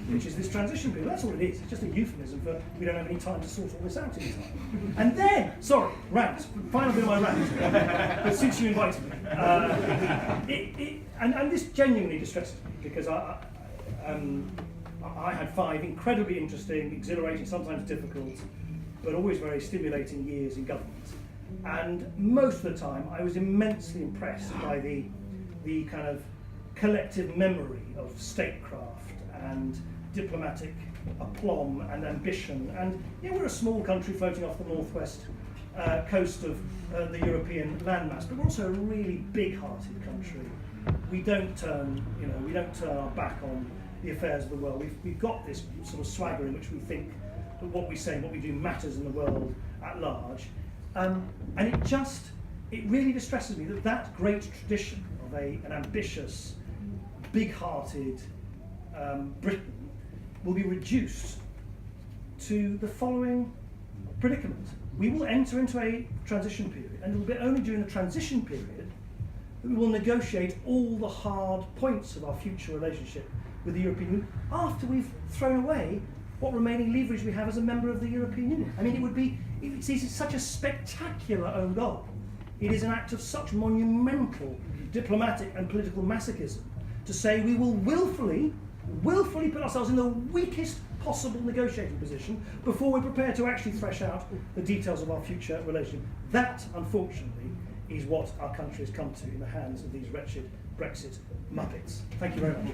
which is this transition period. That's all it is. It's just a euphemism for we don't have any time to sort all this out in time. And then, sorry, rant. Final bit of my rant. But since you invited me, and this genuinely distresses me because I had 5 incredibly interesting, exhilarating, sometimes difficult, but always very stimulating years in government. And most of the time, I was immensely impressed by the kind of collective memory of statecraft and diplomatic aplomb and ambition. And we're a small country floating off the northwest coast of the European landmass, but we're also a really big-hearted country. We don't turn our back on the affairs of the world. We've got this sort of swagger in which we think that what we say and what we do matters in the world at large. And it really distresses me that great tradition of an ambitious, big-hearted Britain will be reduced to the following predicament. We will enter into a transition period, and it will be only during the transition period that we will negotiate all the hard points of our future relationship with the European Union after we've thrown away what remaining leverage we have as a member of the European Union. I mean, it's such a spectacular own goal. It is an act of such monumental diplomatic and political masochism to say we will willfully put ourselves in the weakest possible negotiating position before we're prepared to actually thresh out the details of our future relationship. That, unfortunately, is what our country has come to in the hands of these wretched Brexit muppets. Thank you very much.